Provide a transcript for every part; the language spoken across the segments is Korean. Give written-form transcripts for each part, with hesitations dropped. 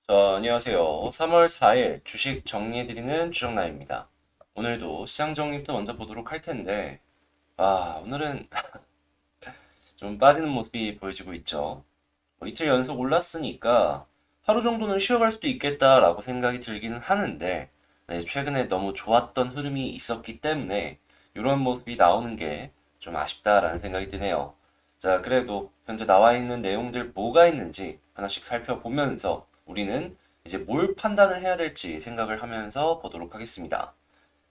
안녕하세요. 3월 4일 주식 정리해드리는 주정라입니다. 오늘도 시장 정리부터 먼저 보도록 할 텐데, 오늘은 좀 빠지는 모습이 보여지고 있죠. 이틀 연속 올랐으니까 하루 정도는 쉬어갈 수도 있겠다라고 생각이 들기는 하는데, 네, 최근에 너무 좋았던 흐름이 있었기 때문에 이런 모습이 나오는 게 좀 아쉽다라는 생각이 드네요. 자, 그래도 현재 나와 있는 내용들 뭐가 있는지 하나씩 살펴보면서 우리는 이제 뭘 판단을 해야 될지 생각을 하면서 보도록 하겠습니다.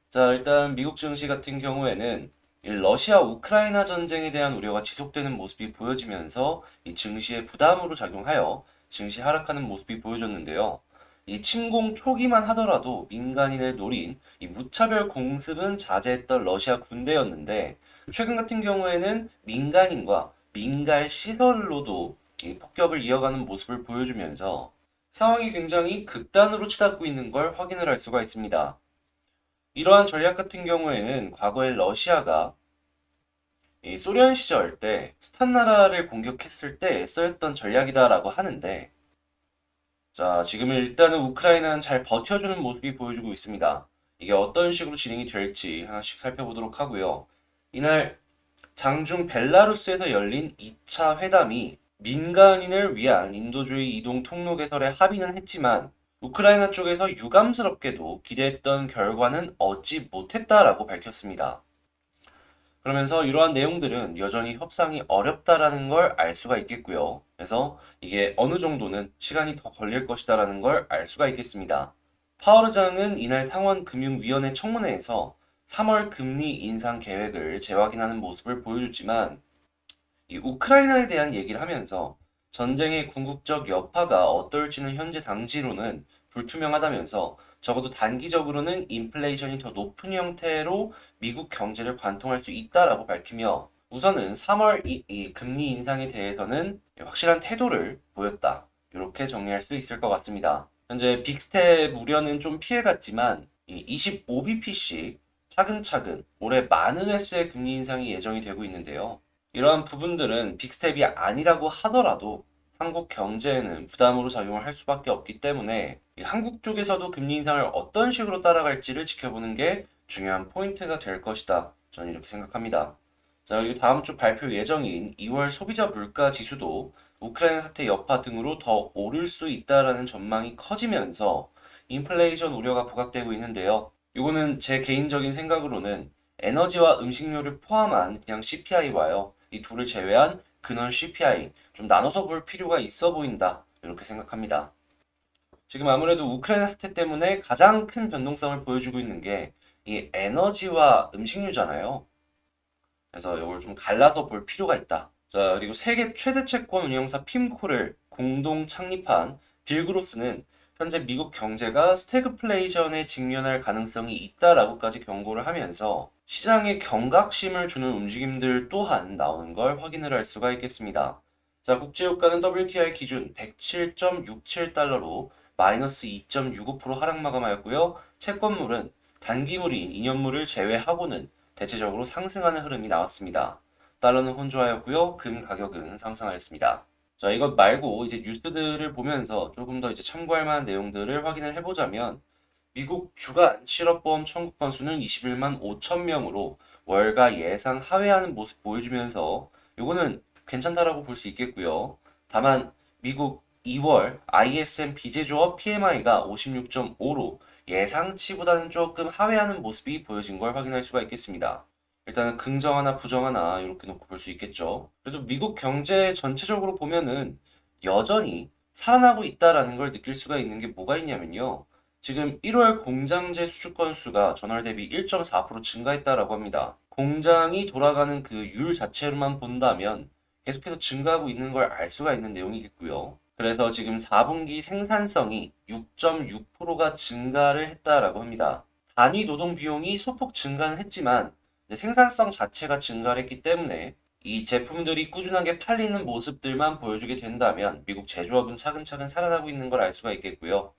자, 일단 미국 증시 같은 경우에는 이 러시아 우크라이나 전쟁에 대한 우려가 지속되는 모습이 보여지면서 이 증시에 부담으로 작용하여 증시 하락하는 모습이 보여졌는데요. 이 침공 초기만 하더라도 민간인을 노린 이 무차별 공습은 자제했던 러시아 군대였는데 최근 같은 경우에는 민간인과 민간 시설로도 이 폭격을 이어가는 모습을 보여주면서 상황이 굉장히 극단으로 치닫고 있는 걸 확인을 할 수가 있습니다. 이러한 전략 같은 경우에는 과거에 러시아가 이 소련 시절 때 스탄 나라를 공격했을 때 쓰였던 전략이다라고 하는데, 자, 지금 일단은 우크라이나는 잘 버텨주는 모습이 보여주고 있습니다. 이게 어떤 식으로 진행이 될지 하나씩 살펴보도록 하고요. 이날 장중 벨라루스에서 열린 2차 회담이 민간인을 위한 인도주의 이동 통로 개설에 합의는 했지만 우크라이나 쪽에서 유감스럽게도 기대했던 결과는 얻지 못했다라고 밝혔습니다. 그러면서 이러한 내용들은 여전히 협상이 어렵다라는 걸 알 수가 있겠고요. 그래서 이게 어느 정도는 시간이 더 걸릴 것이다라는 걸 알 수가 있겠습니다. 파월 의장은 이날 상원금융위원회 청문회에서 3월 금리 인상 계획을 재확인하는 모습을 보여줬지만 이 우크라이나에 대한 얘기를 하면서 전쟁의 궁극적 여파가 어떨지는 현재 당시로는 불투명하다면서 적어도 단기적으로는 인플레이션이 더 높은 형태로 미국 경제를 관통할 수 있다라고 밝히며 우선은 3월 이 금리 인상에 대해서는 확실한 태도를 보였다. 이렇게 정리할 수 있을 것 같습니다. 현재 빅스텝 우려는 좀 피해갔지만 이 25bp씩 차근차근 올해 많은 횟수의 금리 인상이 예정이 되고 있는데요. 이러한 부분들은 빅스텝이 아니라고 하더라도 한국 경제에는 부담으로 작용을 할 수밖에 없기 때문에 이 한국 쪽에서도 금리 인상을 어떤 식으로 따라갈지를 지켜보는 게 중요한 포인트가 될 것이다. 저는 이렇게 생각합니다. 자, 그리고 다음 주 발표 예정인 2월 소비자 물가 지수도 우크라이나 사태 여파 등으로 더 오를 수 있다라는 전망이 커지면서 인플레이션 우려가 부각되고 있는데요. 이거는 제 개인적인 생각으로는 에너지와 음식료를 포함한 그냥 CPI와요. 이 둘을 제외한 근원 CPI 좀 나눠서 볼 필요가 있어 보인다. 이렇게 생각합니다. 지금 아무래도 우크라이나 사태 때문에 가장 큰 변동성을 보여주고 있는 게 이 에너지와 음식료잖아요. 그래서 이걸 좀 갈라서 볼 필요가 있다. 자, 그리고 세계 최대 채권 운용사 핌코를 공동 창립한 빌그로스는 현재 미국 경제가 스태그플레이션에 직면할 가능성이 있다라고까지 경고를 하면서 시장에 경각심을 주는 움직임들 또한 나오는 걸 확인을 할 수가 있겠습니다. 자, 국제유가는 WTI 기준 107.67달러로 마이너스 2.65% 하락 마감하였고요. 채권물은 단기물인 2년물을 제외하고는 대체적으로 상승하는 흐름이 나왔습니다. 달러는 혼조하였고요. 금 가격은 상승하였습니다. 자, 이것 말고 이제 뉴스들을 보면서 조금 더 이제 참고할 만한 내용들을 확인을 해보자면 미국 주간 실업보험 청구 건수는 21만 5천 명으로 월가 예상 하회하는 모습 보여주면서 이거는 괜찮다라고 볼 수 있겠고요. 다만 미국 2월 ISM 비제조업 PMI가 56.5로 예상치보다는 조금 하회하는 모습이 보여진 걸 확인할 수가 있겠습니다. 일단은 긍정 하나 부정 하나 이렇게 놓고 볼 수 있겠죠. 그래도 미국 경제 전체적으로 보면은 여전히 살아나고 있다라는 걸 느낄 수가 있는 게 뭐가 있냐면요. 지금 1월 공장제 수주 건수가 전월 대비 1.4% 증가했다라고 합니다. 공장이 돌아가는 그 율 자체로만 본다면 계속해서 증가하고 있는 걸 알 수가 있는 내용이겠고요. 그래서 지금 4분기 생산성이 6.6%가 증가를 했다라고 합니다. 단위 노동 비용이 소폭 증가는 했지만 생산성 자체가 증가를 했기 때문에 이 제품들이 꾸준하게 팔리는 모습들만 보여주게 된다면 미국 제조업은 차근차근 살아나고 있는 걸 알 수가 있겠고요.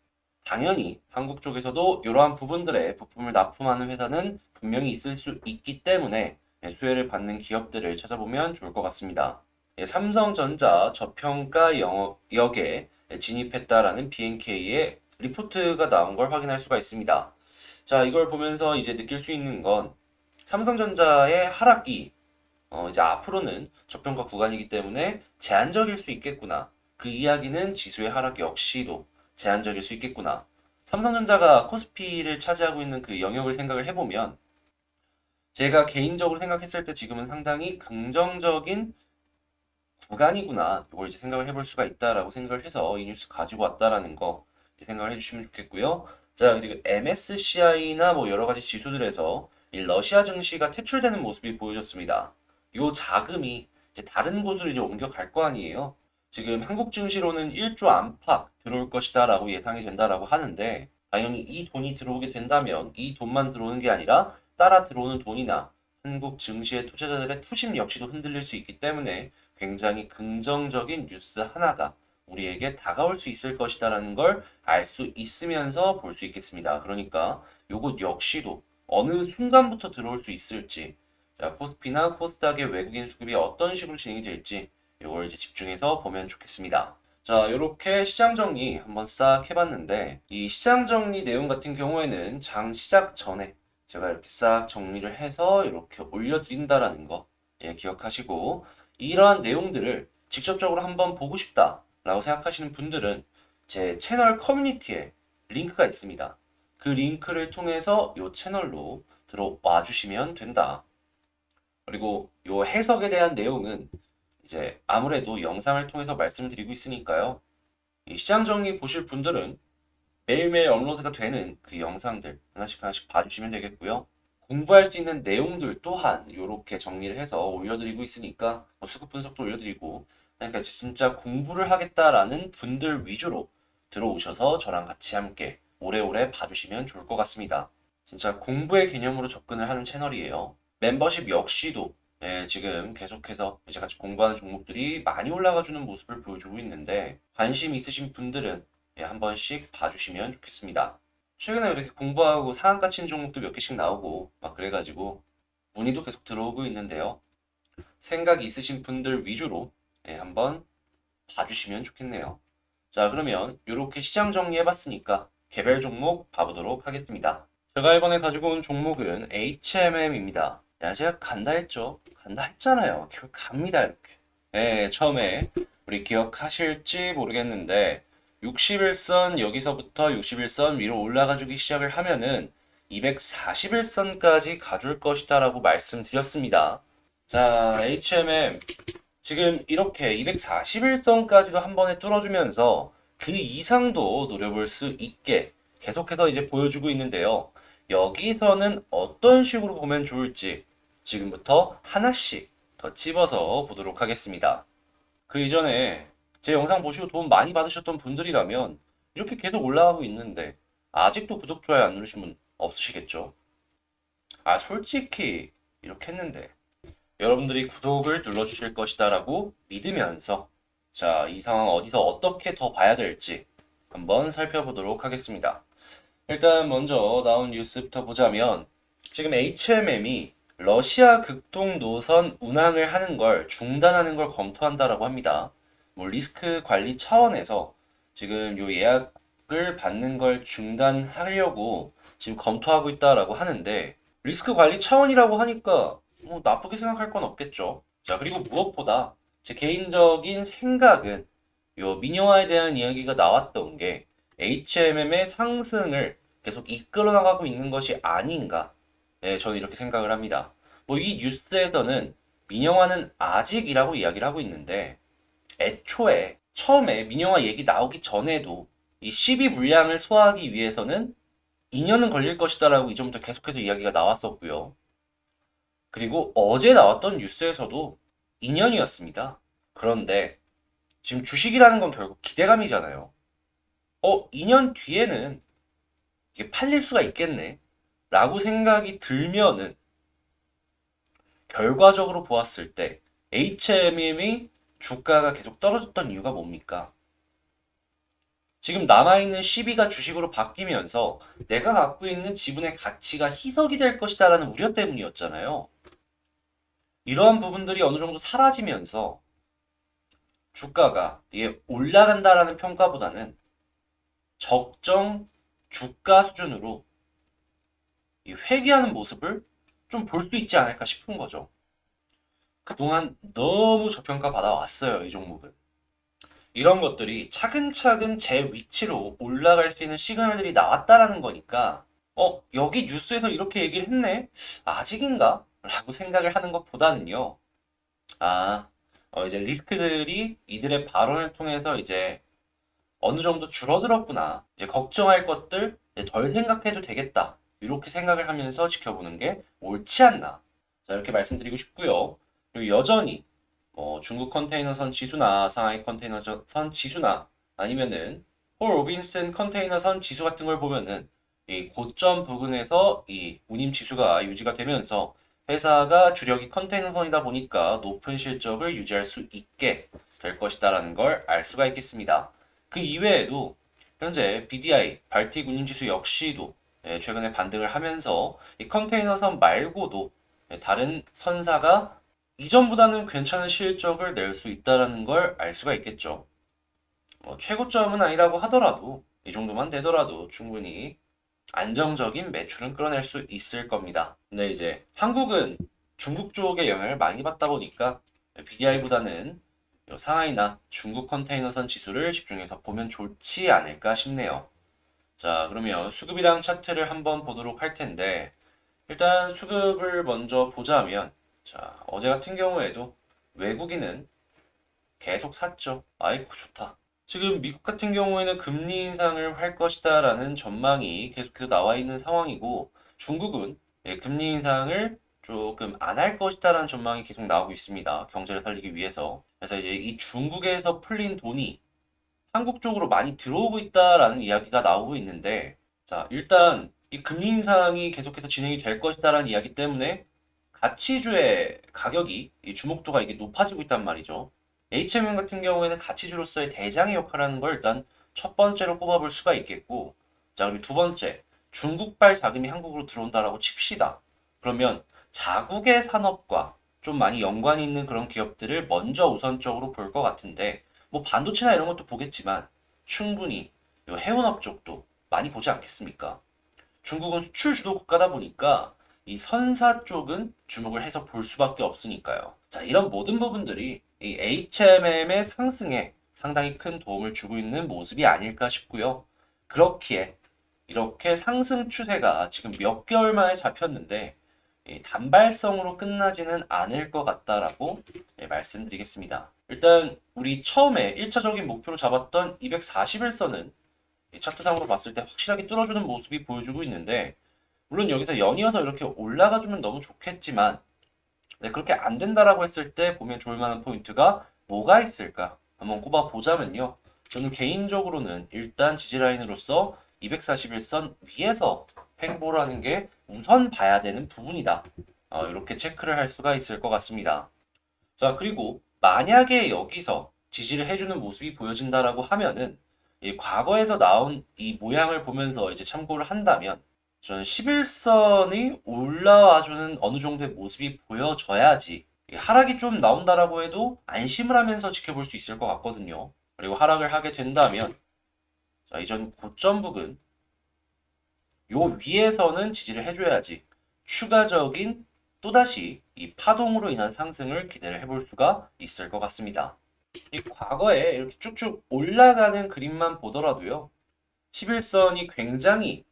당연히 한국 쪽에서도 이러한 부분들에 부품을 납품하는 회사는 분명히 있을 수 있기 때문에 수혜를 받는 기업들을 찾아보면 좋을 것 같습니다. 삼성전자 저평가 영역에 진입했다라는 BNK의 리포트가 나온 걸 확인할 수가 있습니다. 자, 이걸 보면서 이제 느낄 수 있는 건 삼성전자의 하락이 이제 앞으로는 저평가 구간이기 때문에 제한적일 수 있겠구나. 그 이야기는 지수의 하락 역시도 제한적일 수 있겠구나. 삼성전자가 코스피를 차지하고 있는 그 영역을 생각을 해보면 제가 개인적으로 생각했을 때 지금은 상당히 긍정적인 구간이구나. 이걸 이제 생각을 해볼 수가 있다라고 생각을 해서 이 뉴스 가지고 왔다라는 거 이제 생각을 해주시면 좋겠고요. 자, 그리고 MSCI나 뭐 여러 가지 지수들에서 이 러시아 증시가 퇴출되는 모습이 보여졌습니다. 요 자금이 이제 다른 곳으로 이제 옮겨갈 거 아니에요. 지금 한국 증시로는 1조 안팎 들어올 것이다라고 예상이 된다라고 하는데 당연히 이 돈이 들어오게 된다면 이 돈만 들어오는 게 아니라 따라 들어오는 돈이나 한국 증시의 투자자들의 투심 역시도 흔들릴 수 있기 때문에 굉장히 긍정적인 뉴스 하나가 우리에게 다가올 수 있을 것이다라는 걸 알 수 있으면서 볼 수 있겠습니다. 그러니까 요것 역시도 어느 순간부터 들어올 수 있을지, 자, 코스피나 코스닥의 외국인 수급이 어떤 식으로 진행이 될지 이걸 이제 집중해서 보면 좋겠습니다. 자, 이렇게 시장 정리 한번 싹 해봤는데 이 시장 정리 내용 같은 경우에는 장 시작 전에 제가 이렇게 싹 정리를 해서 이렇게 올려드린다라는 거 기억하시고 이러한 내용들을 직접적으로 한번 보고 싶다라고 생각하시는 분들은 제 채널 커뮤니티에 링크가 있습니다. 그 링크를 통해서 이 채널로 들어와 주시면 된다. 그리고 이 해석에 대한 내용은 이제 아무래도 영상을 통해서 말씀드리고 있으니까요. 이 시장 정리 보실 분들은 매일매일 업로드가 되는 그 영상들 하나씩 하나씩 봐주시면 되겠고요. 공부할 수 있는 내용들 또한 이렇게 정리를 해서 올려드리고 있으니까 수급 분석도 올려드리고 그러니까 진짜 공부를 하겠다라는 분들 위주로 들어오셔서 저랑 같이 함께 오래오래 봐주시면 좋을 것 같습니다. 진짜 공부의 개념으로 접근을 하는 채널이에요. 멤버십 역시도 지금 계속해서 이제 같이 공부하는 종목들이 많이 올라가주는 모습을 보여주고 있는데 관심 있으신 분들은 한 번씩 봐주시면 좋겠습니다. 최근에 이렇게 공부하고 상한가 치는 종목도 몇 개씩 나오고 막 그래가지고 문의도 계속 들어오고 있는데요. 생각 있으신 분들 위주로 한번 봐주시면 좋겠네요. 자, 그러면 이렇게 시장 정리해봤으니까 개별 종목 봐보도록 하겠습니다. 제가 이번에 가지고 온 종목은 HMM입니다. 야, 제가 간다 했죠? 간다 했잖아요. 결국 갑니다, 이렇게. 처음에 우리 기억하실지 모르겠는데 61선 여기서부터 61선 위로 올라가주기 시작을 하면은 241선까지 가줄 것이다 라고 말씀드렸습니다. 자, HMM 지금 이렇게 241선까지도 한 번에 뚫어주면서 그 이상도 노려볼 수 있게 계속해서 이제 보여주고 있는데요. 여기서는 어떤 식으로 보면 좋을지 지금부터 하나씩 더 찝어서 보도록 하겠습니다. 그 이전에 제 영상 보시고 도움 많이 받으셨던 분들이라면 이렇게 계속 올라가고 있는데 아직도 구독, 좋아요 안 누르신 분 없으시겠죠? 아, 솔직히 이렇게 했는데 여러분들이 구독을 눌러주실 것이다 라고 믿으면서 자, 이 상황 어디서 어떻게 더 봐야 될지 한번 살펴보도록 하겠습니다. 일단 먼저 나온 뉴스부터 보자면 지금 HMM이 러시아 극동 노선 운항을 하는 걸 중단하는 걸 검토한다라고 합니다. 뭐 리스크 관리 차원에서 지금 요 예약을 받는 걸 중단하려고 지금 검토하고 있다라고 하는데 리스크 관리 차원이라고 하니까 뭐 나쁘게 생각할 건 없겠죠. 자, 그리고 무엇보다 제 개인적인 생각은 요 민영화에 대한 이야기가 나왔던 게 HMM의 상승을 계속 이끌어 나가고 있는 것이 아닌가. 저는 이렇게 생각을 합니다. 뭐 이 뉴스에서는 민영화는 아직이라고 이야기를 하고 있는데 애초에 처음에 민영화 얘기 나오기 전에도 이 12 물량을 소화하기 위해서는 2년은 걸릴 것이다라고 이전부터 계속해서 이야기가 나왔었고요. 그리고 어제 나왔던 뉴스에서도 2년이었습니다. 그런데 지금 주식이라는 건 결국 기대감이잖아요. 2년 뒤에는 이게 팔릴 수가 있겠네. 라고 생각이 들면은 결과적으로 보았을 때 HMM이 주가가 계속 떨어졌던 이유가 뭡니까? 지금 남아있는 12가 주식으로 바뀌면서 내가 갖고 있는 지분의 가치가 희석이 될 것이다라는 우려 때문이었잖아요. 이러한 부분들이 어느 정도 사라지면서 주가가 이게 올라간다라는 평가보다는 적정 주가 수준으로 이 회귀하는 모습을 좀 볼 수 있지 않을까 싶은 거죠. 그동안 너무 저평가 받아왔어요, 이 종목은. 이런 것들이 차근차근 제 위치로 올라갈 수 있는 시그널들이 나왔다라는 거니까, 여기 뉴스에서 이렇게 얘기를 했네? 아직인가? 라고 생각을 하는 것보다는요, 아, 이제 리스크들이 이들의 발언을 통해서 이제 어느 정도 줄어들었구나. 이제 걱정할 것들 이제 덜 생각해도 되겠다. 이렇게 생각을 하면서 지켜보는 게 옳지 않나. 자, 이렇게 말씀드리고 싶고요. 그리고 여전히 중국 컨테이너선 지수나 상하이 컨테이너선 지수나 아니면은 폴 로빈슨 컨테이너선 지수 같은 걸 보면은 이 고점 부근에서 이 운임 지수가 유지가 되면서 회사가 주력이 컨테이너선이다 보니까 높은 실적을 유지할 수 있게 될 것이다라는 걸 알 수가 있겠습니다. 그 이외에도 현재 BDI 발틱 운임지수 역시도 최근에 반등을 하면서 이 컨테이너선 말고도 다른 선사가 이전보다는 괜찮은 실적을 낼 수 있다는 걸 알 수가 있겠죠. 최고점은 아니라고 하더라도 이 정도만 되더라도 충분히 안정적인 매출은 끌어낼 수 있을 겁니다. 근데 이제 한국은 중국 쪽의 영향을 많이 받다 보니까 BDI보다는 상하이나 중국 컨테이너선 지수를 집중해서 보면 좋지 않을까 싶네요. 자, 그러면 수급이랑 차트를 한번 보도록 할 텐데 일단 수급을 먼저 보자면 자, 어제 같은 경우에도 외국인은 계속 샀죠. 아이고 좋다. 지금 미국 같은 경우에는 금리 인상을 할 것이다라는 전망이 계속해서 나와 있는 상황이고 중국은 금리 인상을 조금 안 할 것이다라는 전망이 계속 나오고 있습니다. 경제를 살리기 위해서. 그래서 이제 이 중국에서 풀린 돈이 한국 쪽으로 많이 들어오고 있다라는 이야기가 나오고 있는데 자, 일단 이 금리 인상이 계속해서 진행이 될 것이다라는 이야기 때문에 가치주의 가격이 이 주목도가 이게 높아지고 있단 말이죠. HMM 같은 경우에는 가치주로서의 대장의 역할을 하는 걸 일단 첫 번째로 꼽아볼 수가 있겠고, 자, 그리고 두 번째, 중국발 자금이 한국으로 들어온다라고 칩시다. 그러면 자국의 산업과 좀 많이 연관이 있는 그런 기업들을 먼저 우선적으로 볼 것 같은데, 뭐 반도체나 이런 것도 보겠지만 충분히 이 해운업 쪽도 많이 보지 않겠습니까? 중국은 수출 주도 국가다 보니까 이 선사 쪽은 주목을 해서 볼 수밖에 없으니까요. 자, 이런 모든 부분들이 이 HMM의 상승에 상당히 큰 도움을 주고 있는 모습이 아닐까 싶고요. 그렇기에 이렇게 상승 추세가 지금 몇 개월 만에 잡혔는데 단발성으로 끝나지는 않을 것 같다라고 말씀드리겠습니다. 일단 우리 처음에 1차적인 목표로 잡았던 241선은 차트상으로 봤을 때 확실하게 뚫어주는 모습이 보여주고 있는데 물론 여기서 연이어서 이렇게 올라가주면 너무 좋겠지만 그렇게 안 된다라고 했을 때 보면 좋을 만한 포인트가 뭐가 있을까 한번 꼽아 보자면요. 저는 개인적으로는 일단 지지라인으로서 241선 위에서 횡보를 하는 게 우선 봐야 되는 부분이다. 이렇게 체크를 할 수가 있을 것 같습니다. 자, 그리고 만약에 여기서 지지를 해주는 모습이 보여진다라고 하면은 이 과거에서 나온 이 모양을 보면서 이제 참고를 한다면 저는 11선이 올라와주는 어느 정도의 모습이 보여져야지 하락이 좀 나온다라고 해도 안심을 하면서 지켜볼 수 있을 것 같거든요. 그리고 하락을 하게 된다면 자, 이전 고점 부근 요 위에서는 지지를 해줘야지 추가적인 또다시 이 파동으로 인한 상승을 기대를 해볼 수가 있을 것 같습니다. 이 과거에 이렇게 쭉쭉 올라가는 그림만 보더라도요. 11선이 굉장히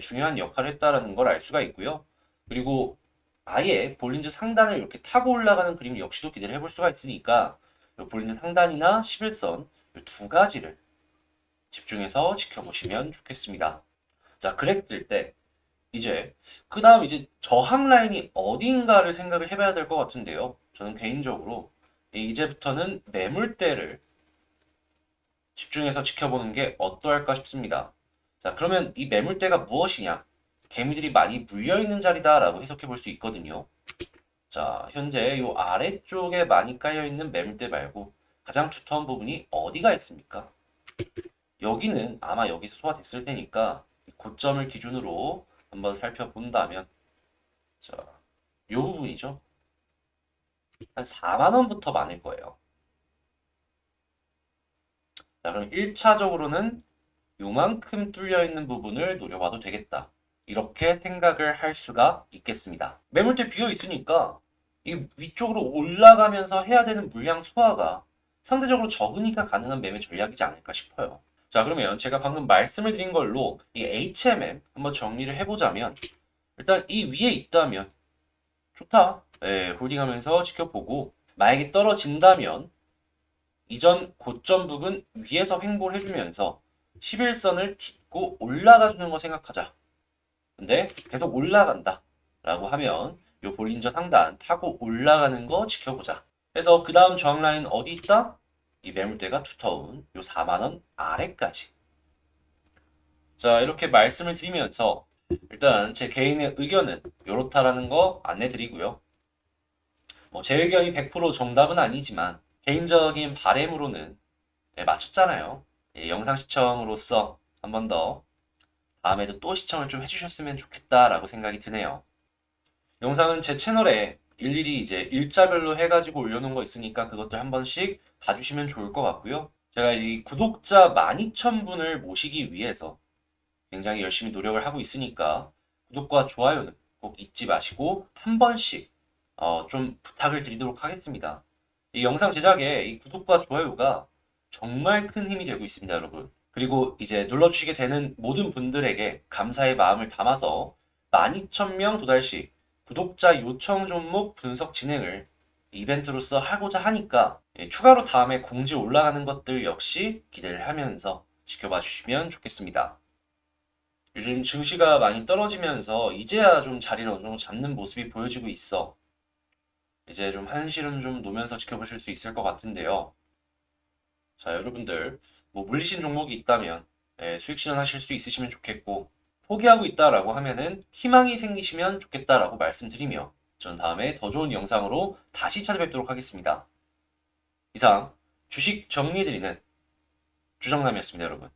중요한 역할을 했다라는 걸 알 수가 있고요. 그리고 아예 볼린저 상단을 이렇게 타고 올라가는 그림 역시도 기대를 해볼 수가 있으니까 볼린저 상단이나 11선 두 가지를 집중해서 지켜보시면 좋겠습니다. 자, 그랬을 때 이제 그 다음 이제 저항 라인이 어디인가를 생각을 해봐야 될 것 같은데요. 저는 개인적으로 이제부터는 매물대를 집중해서 지켜보는 게 어떠할까 싶습니다. 자, 그러면 이 매물대가 무엇이냐? 개미들이 많이 물려있는 자리다라고 해석해 볼 수 있거든요. 자, 현재 이 아래쪽에 많이 깔려있는 매물대 말고 가장 두터운 부분이 어디가 있습니까? 여기는 아마 여기서 소화됐을 테니까 고점을 기준으로 한번 살펴본다면 자, 요 부분이죠. 한 4만 원부터 많을 거예요. 자, 그럼 1차적으로는 요만큼 뚫려 있는 부분을 노려봐도 되겠다. 이렇게 생각을 할 수가 있겠습니다. 매물대 비어 있으니까 이 위쪽으로 올라가면서 해야 되는 물량 소화가 상대적으로 적으니까 가능한 매매 전략이지 않을까 싶어요. 자, 그러면 제가 방금 말씀을 드린 걸로 이 HMM 한번 정리를 해보자면, 일단 이 위에 있다면 좋다. 예, 홀딩하면서 지켜보고, 만약에 떨어진다면 이전 고점 부근 위에서 횡보를 해주면서 11선을 딛고 올라가주는 거 생각하자. 근데 계속 올라간다 라고 하면 요 볼린저 상단 타고 올라가는 거 지켜보자. 그래서 그 다음 저항 라인 어디 있다? 이 매물대가 두터운 요 4만원 아래까지. 자, 이렇게 말씀을 드리면서 일단 제 개인의 의견은 요렇다라는 거 안내 드리고요. 뭐 제 의견이 100% 정답은 아니지만 개인적인 바램으로는 맞췄잖아요. 영상 시청으로서 한 번 더 다음에도 또 시청을 좀 해주셨으면 좋겠다라고 생각이 드네요. 영상은 제 채널에 일일이 이제 일자별로 해가지고 올려놓은 거 있으니까 그것들 한 번씩 봐주시면 좋을 것 같고요. 제가 이 구독자 12,000분을 모시기 위해서 굉장히 열심히 노력을 하고 있으니까 구독과 좋아요는 꼭 잊지 마시고 한 번씩 좀 부탁을 드리도록 하겠습니다. 이 영상 제작에 이 구독과 좋아요가 정말 큰 힘이 되고 있습니다, 여러분. 그리고 이제 눌러주시게 되는 모든 분들에게 감사의 마음을 담아서 12,000명 도달시 구독자 요청 종목 분석 진행을 이벤트로서 하고자 하니까 추가로 다음에 공지 올라가는 것들 역시 기대를 하면서 지켜봐 주시면 좋겠습니다. 요즘 증시가 많이 떨어지면서 이제야 좀 자리를 어느 정도 잡는 모습이 보여지고 있어. 이제 좀 한시름 좀 놓으면서 지켜보실 수 있을 것 같은데요. 자, 여러분들 뭐 물리신 종목이 있다면 수익 실현하실 수 있으시면 좋겠고, 포기하고 있다라고 하면은 희망이 생기시면 좋겠다라고 말씀드리며 전 다음에 더 좋은 영상으로 다시 찾아뵙도록 하겠습니다. 이상 주식 정리해드리는 주정남이었습니다, 여러분.